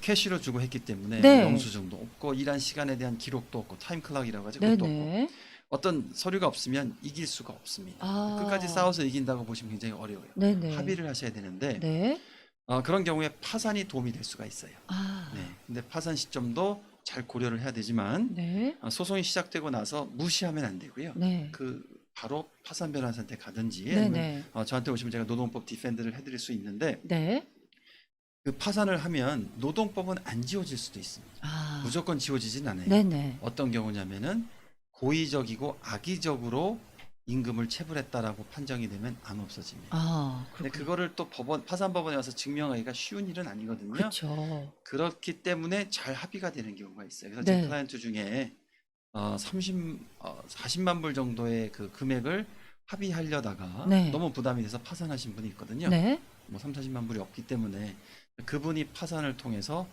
캐시로 주고 했기 때문에 네. 영수증도 없고 일한 시간에 대한 기록도 없고 타임 클락이라고 하죠. 그것도 없고 네네. 어떤 서류가 없으면 이길 수가 없습니다. 끝까지 아. 싸워서 이긴다고 보시면 굉장히 어려워요. 네네. 합의를 하셔야 되는데 네. 그런 경우에 파산이 도움이 될 수가 있어요. 아. 네. 근데 파산 시점도 잘 고려를 해야 되지만 네. 소송이 시작되고 나서 무시하면 안 되고요. 네. 바로 파산 변호사한테 가든지 아니면 네네. 저한테 오시면 제가 노동법 디펜드를 해드릴 수 있는데 네. 그 파산을 하면 노동법은 안 지워질 수도 있습니다. 아. 무조건 지워지진 않아요. 네네. 어떤 경우냐면은 고의적이고 악의적으로 임금을 체불했다라고 판정이 되면 안 없어집니다. 아, 근데 그렇군요. 그거를 또 파산법원에 와서 증명하기가 쉬운 일은 아니거든요. 그렇죠. 그렇기 때문에 잘 합의가 되는 경우가 있어요. 그래서 네. 제 클라이언트 중에 40만 불 정도의 그 금액을 합의하려다가 네. 너무 부담이 돼서 파산하신 분이 있거든요. 네. 뭐 3, 40만 불이 없기 때문에 그분이 파산을 통해서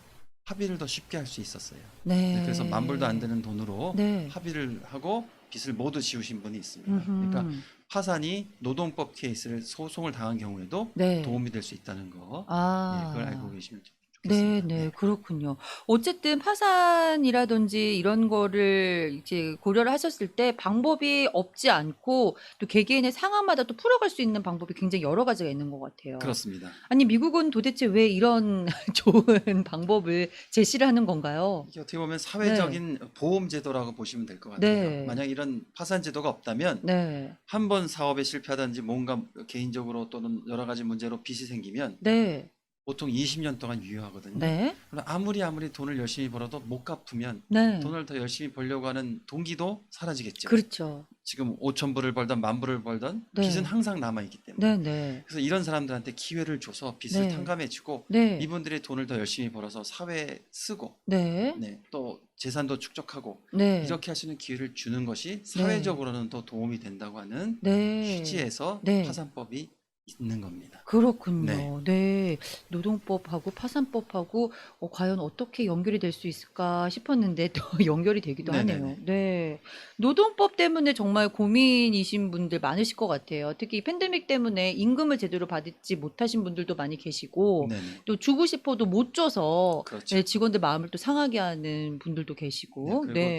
합의를 더 쉽게 할 수 있었어요. 네. 그래서 10,000불도 안 되는 돈으로 네. 합의를 하고 빚을 모두 지우신 분이 있습니다. 그러니까 음흠. 파산이 노동법 케이스를 소송을 당한 경우에도 네. 도움이 될 수 있다는 거, 그걸 알고 아. 계시면 네, 좋겠습니다. 네, 그렇군요. 어쨌든 파산이라든지 이런 거를 이제 고려를 하셨을 때 방법이 없지 않고 또 개개인의 상황마다 또 풀어갈 수 있는 방법이 굉장히 여러 가지가 있는 것 같아요. 그렇습니다. 아니, 미국은 도대체 왜 이런 좋은 방법을 제시를 하는 건가요? 이게 어떻게 보면 사회적인 보험 제도라고 보시면 될 것 같아요. 네. 만약 이런 파산 제도가 없다면 네, 한 번 사업에 실패하든지 뭔가 개인적으로 또는 여러 가지 문제로 빚이 생기면 네, 보통 20년 동안 유효하거든요. 네, 그럼 아무리 돈을 열심히 벌어도 못 갚으면 네. 돈을 더 열심히 벌려고 하는 동기도 사라지겠죠. 그렇죠. 지금 5,000불을 벌던 10,000불을 벌던 네. 빚은 항상 남아있기 때문에. 네, 네, 그래서 이런 사람들한테 기회를 줘서 빚을 네. 탕감해주고 네, 이분들이 돈을 더 열심히 벌어서 사회에 쓰고 네, 또 재산도 축적하고 네, 이렇게 할 수 있는 기회를 주는 것이 사회적으로는 더 도움이 된다고 하는 네, 취지에서 네. 파산법이 있는 겁니다. 그렇군요. 네. 노동법하고 파산법하고 과연 어떻게 연결이 될 수 있을까 싶었는데 또 연결이 되기도 하네요. 네네네. 네. 노동법 때문에 정말 고민이신 분들 많으실 것 같아요. 특히 팬데믹 때문에 임금을 제대로 받지 못하신 분들도 많이 계시고 네네. 또 주고 싶어도 못 줘서 그렇죠. 네, 직원들 마음을 또 상하게 하는 분들도 네, 계시고. 그리고 네.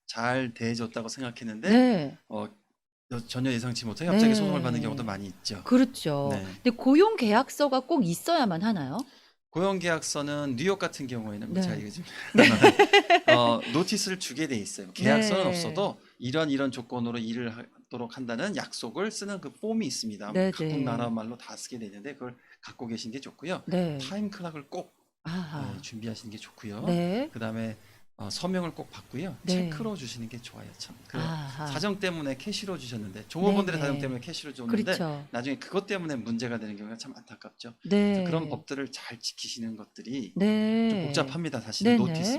잘 대해줬다고 생각했는데 네. 전혀 예상치 못하게 갑자기 네. 소송을 받는 경우도 많이 있죠. 그렇죠. 네. 근데 고용 계약서가 꼭 있어야만 하나요? 고용계약서는 뉴욕 같은 경우에는 네. 제가 이거 지금 노티스를 주게 돼 있어요. 계약서는 네. 없어도 이런 조건으로 일을 하도록 한다는 약속을 쓰는 그 폼이 있습니다. 네, 각국 네. 나라 말로 다 쓰게 되는데 그걸 갖고 계신 게 좋고요. 네. 타임 클락을 꼭 아하. 준비하시는 게 좋고요. 네. 그다음에 서명을 꼭 받고요. 네. 체크로 주시는 게 좋아요. 참. 아하. 사정 때문에 캐시로 주셨는데 종업원들의 네네. 사정 때문에 캐시로 줬는데 그렇죠. 나중에 그것 때문에 문제가 되는 경우가 참 안타깝죠. 네. 그런 법들을 잘 지키시는 것들이 네. 좀 복잡합니다. 사실 네네. 노티스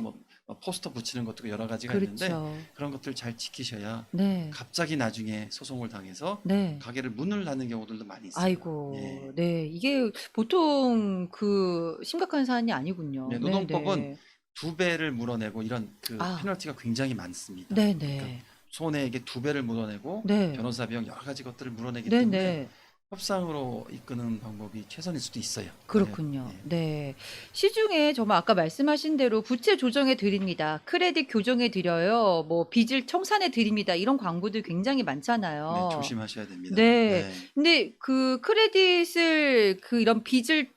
포스터 붙이는 것도 여러 가지가 있는데 그렇죠. 그런 것들 잘 지키셔야 네. 갑자기 나중에 소송을 당해서 네. 가게를 문을 닫는 경우들도 많이 있어요. 아이고. 예. 네. 이게 보통 그 심각한 사안이 아니군요. 네, 노동법은 네네. 2배를 물어내고 이런 아. 페널티가 굉장히 많습니다. 네네. 그러니까 손해액의 2배를 물어내고 네. 변호사 비용 여러 가지 것들을 물어내기 때문에 네네. 협상으로 이끄는 방법이 최선일 수도 있어요. 그렇군요. 네. 네. 시중에 정말 아까 말씀하신 대로 부채 조정해 드립니다. 크레딧 교정해 드려요. 뭐 빚을 청산해 드립니다. 이런 광고들 굉장히 많잖아요. 네, 조심하셔야 됩니다. 네. 근데 그 크레딧을 이런 빚을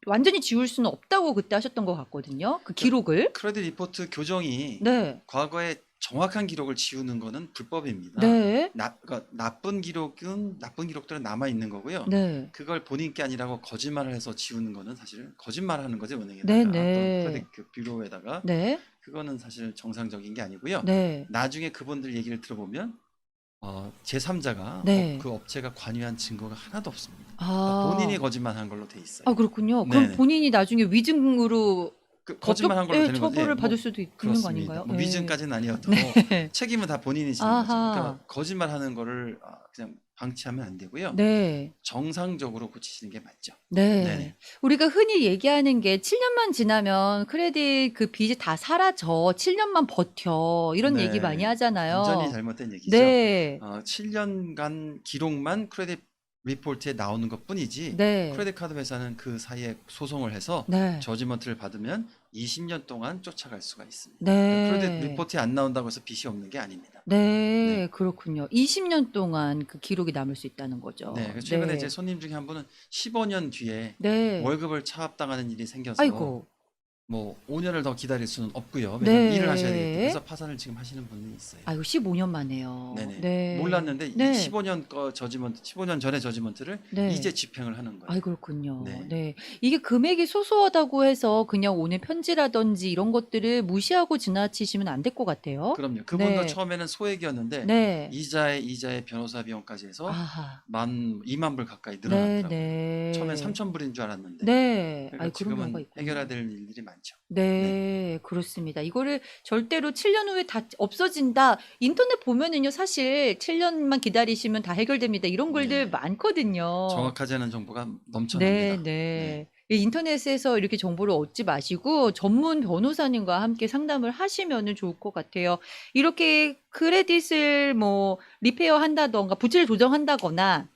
완전히 지울 수는 없다고 그때 하셨던 것 같거든요. 그 기록을. 크레딧 리포트 교정이 네. 과거에 정확한 기록을 지우는 거는 불법입니다. 네. 그러니까 나쁜 기록들은 남아 있는 거고요. 네. 그걸 본인 게 아니라고 거짓말을 해서 지우는 거는 사실은 거짓말을 하는 거죠, 은행에다가 또는 네네. 크레딧 그 뷰로에다가. 네. 그거는 사실 정상적인 게 아니고요. 네. 나중에 그분들 얘기를 들어보면 제3자가 네. 그 업체가 관여한 증거가 하나도 없습니다. 아. 본인이 거짓말한 걸로 돼 있어요. 아 그렇군요. 그럼 네네. 본인이 나중에 위증으로 거짓말한 걸로 되는 거죠. 처벌을 뭐 받을 수도 있는 거 그렇습니다. 아닌가요? 뭐 예. 위증까지는 아니어도 네. 책임은 다 본인이 지는 거죠. 아하. 그러니까 거짓말하는 거를 그냥 방치하면 안 되고요. 네. 정상적으로 고치시는 게 맞죠. 네. 네네. 우리가 흔히 얘기하는 게 7년만 지나면 크레딧 그 빚이 다 사라져. 7년만 버텨. 이런 얘기 많이 네. 하잖아요. 완전히 잘못된 얘기죠. 네. 7년간 기록만 크레딧 리포트에 나오는 것뿐이지 네. 크레딧 카드 회사는 그 사이에 소송을 해서 네. 저지먼트를 받으면 20년 동안 쫓아갈 수가 있습니다. 네. 크레딧 리포트에 안 나온다고 해서 빚이 없는 게 아닙니다. 네. 네. 그렇군요. 20년 동안 그 기록이 남을 수 있다는 거죠. 네, 그래서 최근에 네. 제 손님 중에 한 분은 15년 뒤에 네. 월급을 차압당하는 일이 생겨서 아이고. 뭐 5년을 더 기다릴 수는 없고요. 왜냐면 네. 일을 하셔야 되기 때문에. 그래서 파산을 지금 하시는 분이 있어요. 아이고 15년 만에요. 네네. 네. 몰랐는데 이 네. 15년 거 저지먼트, 15년 전에 저지먼트를 네. 이제 집행을 하는 거예요. 아이 그렇군요. 네. 네. 이게 금액이 소소하다고 해서 그냥 오는 편지라든지 이런 것들을 무시하고 지나치시면 안 될 것 같아요. 그럼요. 그분도 네. 처음에는 소액이었는데 네. 이자에 변호사 비용까지 해서 아하. 2만 불 가까이 네, 늘어났더라고요. 네. 처음엔 3천 불인 줄 알았는데. 네. 그러니까 아이 그런 경우가 지금은 있군요. 해결해야 될 일들이 많죠. 네, 그렇습니다. 이거를 절대로 7년 후에 다 없어진다. 인터넷 보면은요, 사실 7년만 기다리시면 다 해결됩니다. 이런 글들 네. 많거든요. 정확하지 않은 정보가 네, 넘쳐납니다. 네. 이 인터넷에서 이렇게 정보를 얻지 마시고 전문 변호사님과 함께 상담을 하시면은 좋을 것 같아요. 이렇게 크레딧을 뭐 리페어 한다던가 부채를 조정한다거나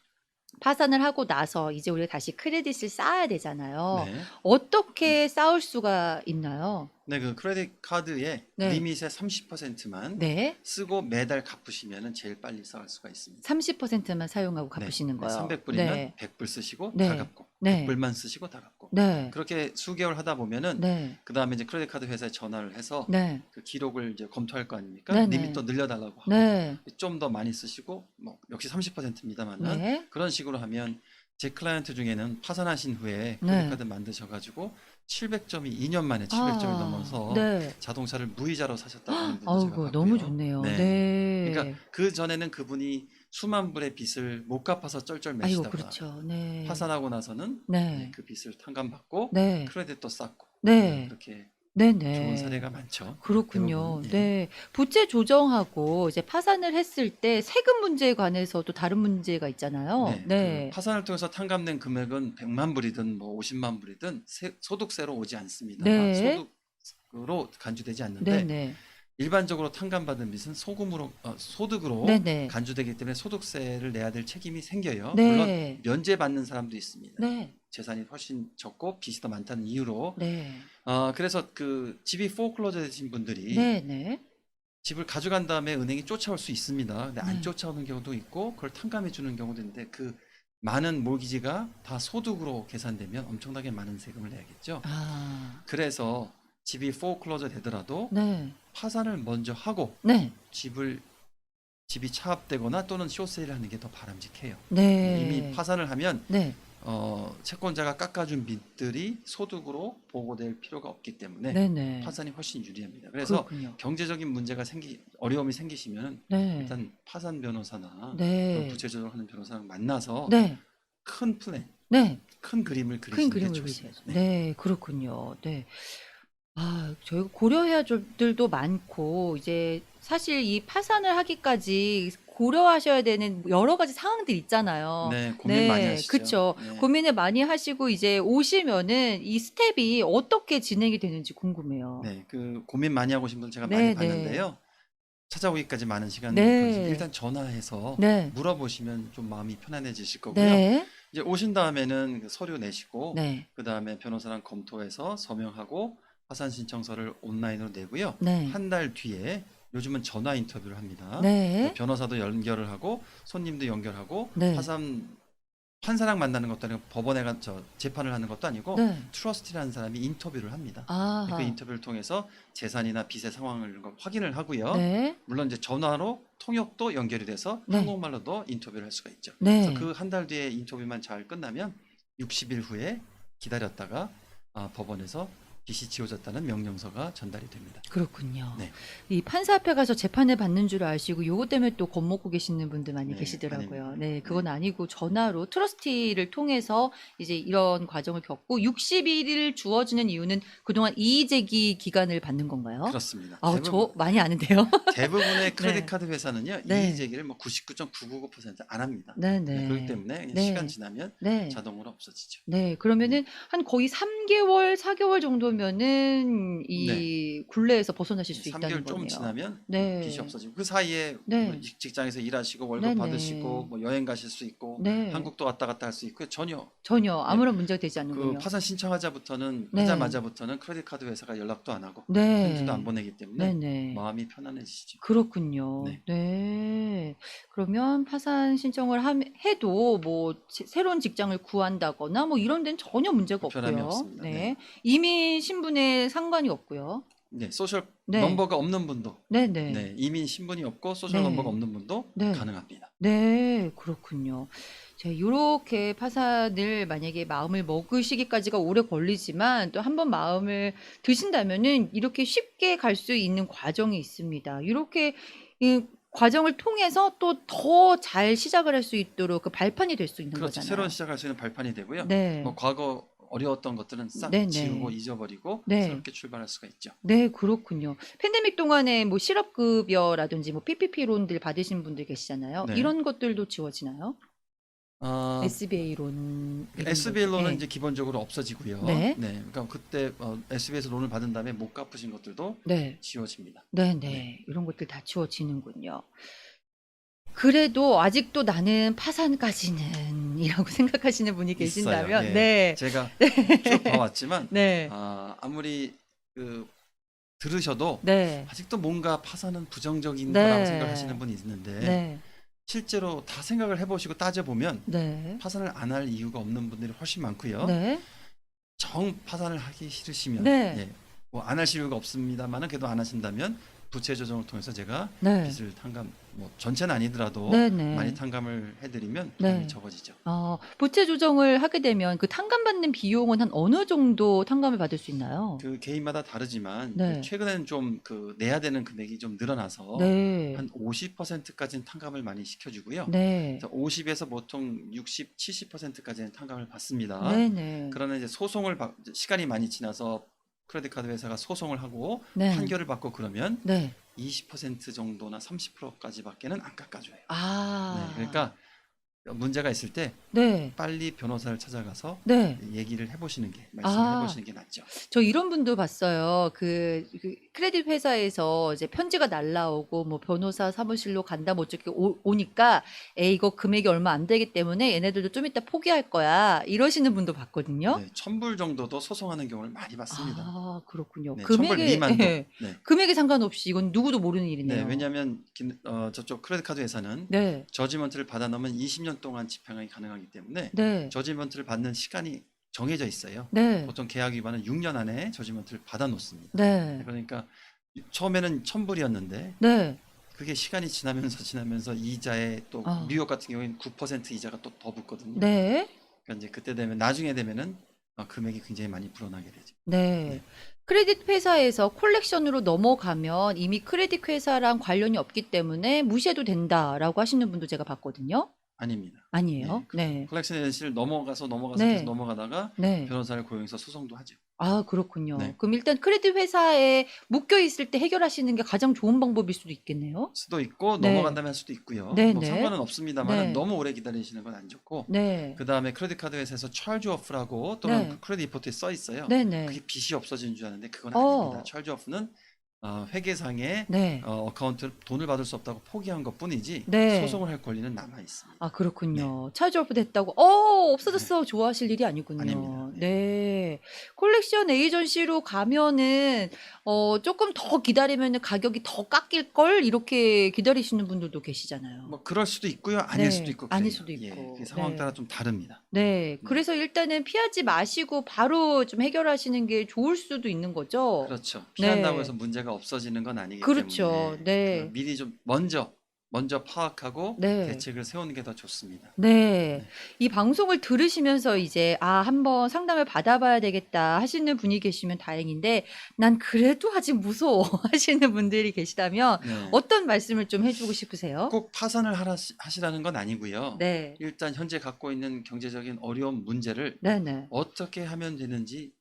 파산을 하고 나서 이제 우리가 다시 크레딧을 쌓아야 되잖아요. 네. 어떻게 쌓을 수가 있나요? 네, 그 크레딧 카드의 네. 리밋의 30%만 네. 쓰고 매달 갚으시면 제일 빨리 쌓을 수가 있습니다. 30%만 사용하고 갚으시는 거요. 300불이면 네. 100불 쓰시고 네. 다 갚고 네. 100불만 쓰시고 다 갚고 네. 그렇게 수개월 하다 보면은 네. 그 다음에 이제 크레딧 카드 회사에 전화를 해서 네. 그 기록을 이제 검토할 거 아닙니까? 네네. 리밋도 늘려달라고 하고 네. 좀 더 많이 쓰시고 뭐 역시 30%입니다만은 네. 그런 식으로 하면 제 클라이언트 중에는 파산하신 후에 네. 크레딧 카드 만드셔가지고 700점이 2년 만에 700점이 넘어서 네. 자동차를 무이자로 사셨다고 하는 분도 제가 아이고, 봤고요. 너무 좋네요. 네. 네. 그러니까 그 전에는 그분이 수만 불의 빚을 못 갚아서 아이고, 쩔쩔매시다가 그렇죠. 네. 파산하고 나서는 네. 그 빚을 탕감받고 네. 크레딧도 쌓고 네. 그렇게 네네. 좋은 사례가 많죠. 그렇군요. 대부분. 예. 네. 부채 조정하고 이제 파산을 했을 때 세금 문제에 관해서도 다른 문제가 있잖아요. 네, 네. 그 파산을 통해서 탕감된 금액은 100만 불이든 뭐 50만 불이든 소득세로 오지 않습니다. 네. 소득으로 간주되지 않는데 네네. 일반적으로 탕감받은 빚은 소득으로 네네. 간주되기 때문에 소득세를 내야 될 책임이 생겨요. 네. 물론 면제받는 사람도 있습니다. 네. 재산이 훨씬 적고 빚이 더 많다는 이유로. 네. 그래서 그 집이 포클로저 되신 분들이 네네. 집을 가져간 다음에 은행이 쫓아올 수 있습니다. 근데 안 네. 쫓아오는 경우도 있고 그걸 탕감해 주는 경우도 있는데 그 많은 모기지가 다 소득으로 계산되면 엄청나게 많은 세금을 내야겠죠. 아. 그래서 집이 포클로저 되더라도 네. 파산을 먼저 하고 네. 집이 차압되거나 또는 쇼세일을 하는 게 더 바람직해요. 네. 이미 파산을 하면 네. 채권자가 깎아준 빚들이 소득으로 보고될 필요가 없기 때문에 네네. 파산이 훨씬 유리합니다. 그래서 그렇군요. 경제적인 문제가 어려움이 생기시면 네. 일단 파산 변호사나 네. 부채 조정하는 변호사랑 만나서 네. 큰 플랜, 네. 큰 그림을 큰 그리시는 게 그림을 좋습니다. 그리셔야죠. 네. 그렇군요. 네. 저희가 고려해야 될 점들도 많고 이제 사실 이 파산을 하기까지 고려하셔야 되는 여러 가지 상황들 있잖아요. 네, 고민 많이 하시죠. 그쵸. 네. 고민을 많이 하시고 이제 오시면은 이 스텝이 어떻게 진행이 되는지 궁금해요. 네, 그 고민 많이 하고 오신 분 제가 네, 많이 봤는데요. 찾아오기까지 많은 시간이 네. 걸리죠. 일단 전화해서 네. 물어보시면 좀 마음이 편안해지실 거고요. 네. 이제 오신 다음에는 그 서류 내시고 네. 그 다음에 변호사랑 검토해서 서명하고 파산 신청서를 온라인으로 내고요. 네. 한 달 뒤에 요즘은 전화 인터뷰를 합니다. 네. 변호사도 연결을 하고 손님도 연결하고 네. 판사랑 만나는 것도 아니고 법원에 재판을 하는 것도 아니고 네. 트러스티라는 사람이 인터뷰를 합니다. 그 아하. 인터뷰를 통해서 재산이나 빚의 상황을 이런 걸 확인을 하고요. 네. 물론 이제 전화로 통역도 연결이 돼서 네. 한국말로도 인터뷰를 할 수가 있죠. 그래서 네. 그 한 달 뒤에 인터뷰만 잘 끝나면 60일 후에 기다렸다가 법원에서 빚이 지워졌다는 명령서가 전달이 됩니다. 그렇군요. 네. 이 판사 앞에 가서 재판을 받는 줄 아시고 요것 때문에 또 겁먹고 계시는 분들 많이 네, 계시더라고요. 아닙니다. 네, 그건 아니고 전화로 트러스티를 통해서 이제 이런 과정을 겪고 60일을 주어지는 이유는 그동안 이의 제기 기간을 받는 건가요? 그렇습니다. 아, 저 많이 아는데요. 대부분의 크레딧 카드 회사는요, 네. 이의 제기를 뭐 99.999%안 합니다. 네, 네, 네. 그렇기 때문에 그냥 네. 시간 지나면 네. 자동으로 없어지죠. 네, 그러면은 한 거의 3개월, 4개월 정도면은 이 굴레에서 벗어나실 수 있다는 3개월 좀 거네요. 지나면 네. 빚이 없어지고 그 사이에 네. 뭐 직장에서 일하시고 월급 네네. 받으시고 뭐 여행 가실 수 있고 네. 한국도 왔다 갔다 할 수 있고 전혀 아무런 문제가 되지 그 않는군요. 파산 신청하자부터는 네. 하자마자부터는 크레딧 카드 회사가 연락도 안 하고 네. 편지도 안 보내기 때문에 네네. 마음이 편안해지죠. 그렇군요. 네. 네. 그러면 파산 신청을 해도 뭐 새로운 직장을 구한다거나 뭐 이런 데는 전혀 문제가 불편함이 없고요. 없습니다. 네. 네. 이민 신분에 상관이 없고요. 네, 소셜 네. 넘버가 없는 분도 네네. 네, 이민 신분이 없고 소셜 네. 넘버가 없는 분도 네. 가능합니다. 네, 그렇군요. 자, 요렇게 파산을 만약에 마음을 먹으시기까지가 오래 걸리지만 또 한번 마음을 드신다면은 이렇게 쉽게 갈 수 있는 과정이 있습니다. 이렇게 이 과정을 통해서 또 더 잘 시작을 할 수 있도록 그 발판이 될 수 있는 그렇죠. 거잖아요. 새로운 시작할 수 있는 발판이 되고요. 네. 뭐 과거 어려웠던 것들은 싹 네네. 지우고 잊어버리고 네. 새롭게 출발할 수가 있죠. 네, 그렇군요. 팬데믹 동안에 뭐 실업급여라든지 뭐 PPP 론들 받으신 분들 계시잖아요. 네. 이런 것들도 지워지나요? SBA 론 이런 SBA 론은 것들. 이제 기본적으로 없어지고요. 네. 그러니까 그때 SBA에서 론을 받은 다음에 못 갚으신 것들도 네. 지워집니다. 네네. 네. 이런 것들 다 지워지는군요. 그래도 아직도 나는 파산까지는 이라고 생각하시는 분이 계신다면 있어요. 예. 네. 제가 쭉 봐왔지만 네. 아무리 들으셔도 네. 아직도 뭔가 파산은 부정적인 네. 거라고 생각하시는 분이 있는데 네. 실제로 다 생각을 해보시고 따져보면 네. 파산을 안 할 이유가 없는 분들이 훨씬 많고요. 네. 정 파산을 하기 싫으시면 네. 뭐 안 하실 이유가 없습니다만은 그래도 안 하신다면 부채 조정을 통해서 제가 네. 빚을 뭐 전체는 아니더라도 네네. 많이 탕감을 해드리면 부담이 네. 적어지죠. 부채 조정을 하게 되면 그 탕감받는 비용은 한 어느 정도 탕감을 받을 수 있나요? 그 개인마다 다르지만 네. 최근에는 좀 내야 되는 금액이 좀 늘어나서 네. 한 50%까지는 탕감을 많이 시켜주고요. 네. 그래서 50에서 보통 60, 70%까지는 탕감을 받습니다. 네네. 그러나 이제 시간이 많이 지나서 크레딧 카드 회사가 소송을 하고 네. 판결을 받고 그러면 네. 20% 정도나 30%까지밖에는 안 깎아줘요. 아. 네, 그러니까 문제가 있을 때 네. 빨리 변호사를 찾아가서 네. 얘기를 해보시는 게 말씀을 해보시는 게 낫죠. 저 이런 분도 봤어요. 그 크레딧 회사에서 이제 편지가 날라오고 뭐 변호사 사무실로 간다 뭐 어쩌게 오니까 이거 금액이 얼마 안 되기 때문에 얘네들도 좀 이따 포기할 거야 이러시는 분도 봤거든요. 네, 1000불 정도도 소송하는 경우를 많이 봤습니다. 아, 그렇군요. 네, 1000불 미만도. 네. 네. 금액에 상관없이 이건 누구도 모르는 네, 일이네요. 왜냐하면 저쪽 크레딧 카드 회사는 네. 저지먼트를 받아 놓으면 20년 동안 집행이 가능하기 때문에 네. 저지먼트를 받는 시간이 정해져 있어요. 네. 보통 계약 위반은 6년 안에 저지먼트를 받아 놓습니다. 네. 그러니까 처음에는 1000불이었는데 네. 그게 시간이 지나면서 이자에 또 뉴욕 같은 경우에는 9% 이자가 또 더 붙거든요. 네. 그러니까 이제 그때 되면 나중에 되면은 금액이 굉장히 많이 불어나게 되죠. 네. 크레딧 회사에서 콜렉션으로 넘어가면 이미 크레딧 회사랑 관련이 없기 때문에 무시해도 된다라고 하시는 분도 제가 봤거든요. 아닙니다. 아니에요? 네. 컬렉션 에이전시를 넘어가서 네. 계속 넘어가다가 네. 변호사를 고용해서 소송도 하죠. 아, 그렇군요. 네. 그럼 일단 크레딧 회사에 묶여 있을 때 해결하시는 게 가장 좋은 방법일 수도 있겠네요. 수도 있고 네. 넘어간다면 할 수도 있고요. 네, 뭐 네. 상관은 없습니다만 네. 너무 오래 기다리시는 건 안 좋고 네. 그 다음에 크레딧 카드 회사에서 charge off라고 또는 네. 크레딧 리포트에 써 있어요. 네, 네. 그게 빚이 없어지는 줄 아는데 그건 어. 아닙니다. charge off는 회계상에 네. 어카운트 돈을 받을 수 없다고 포기한 것뿐이지 네. 소송을 할 권리는 남아 있습니다. 아, 그렇군요. 차지 오프 됐다고 없어졌어. 좋아하실 일이 아니군요. 아닙니다. 네. 콜렉션 에이전시로 가면은 조금 더 기다리면은 가격이 더 깎일 걸 이렇게 기다리시는 분들도 계시잖아요. 뭐 그럴 수도 있고요. 아닐 수도 네. 있고 아닐 그래요. 수도 있고. 그 상황 네. 따라 좀 다릅니다. 네. 그래서 일단은 피하지 마시고 바로 좀 해결하시는 게 좋을 수도 있는 거죠? 그렇죠. 피한다고 네. 해서 문제가 없어지는 건 아니기 그렇죠. 때문에 네. 그걸 미리 좀 먼저 파악하고 네. 대책을 세우는 게 더 좋습니다. 네. 네. 이 방송을 들으시면서 이제 '아 한번 상담을 받아 봐야 되겠다.' 하시는 분이 계시면 다행인데 '난 그래도 아직 무서워.' 하시는 분들이 계시다면 네. 어떤 말씀을 좀 해 주고 싶으세요? 꼭 파산을 하시라는 건 아니고요. 네. 일단 현재 갖고 있는 경제적인 어려운 문제를 네네. 어떻게 하면 되는지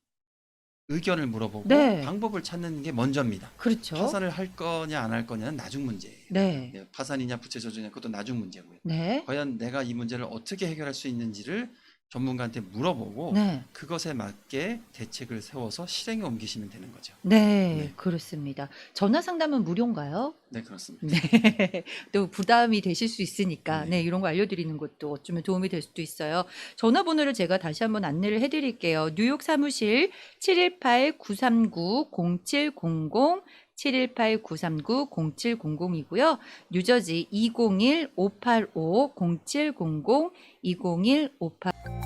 의견을 물어보고 네. 방법을 찾는 게 먼저입니다. 그렇죠. 파산을 할 거냐 안 할 거냐는 나중 문제예요. 네. 파산이냐 부채 저주냐 그것도 나중 문제고요. 네. 과연 내가 이 문제를 어떻게 해결할 수 있는지를 전문가한테 물어보고 네. 그것에 맞게 대책을 세워서 실행에 옮기시면 되는 거죠. 네. 네. 그렇습니다. 전화 상담은 무료인가요? 네, 그렇습니다. 네. 또 부담이 되실 수 있으니까 네. 네 이런 거 알려드리는 것도 어쩌면 도움이 될 수도 있어요. 전화번호를 제가 다시 한번 안내를 해 드릴게요. 뉴욕 사무실 718-939-0700 718-939-0700이고요. 뉴저지 201-585-0700 201-585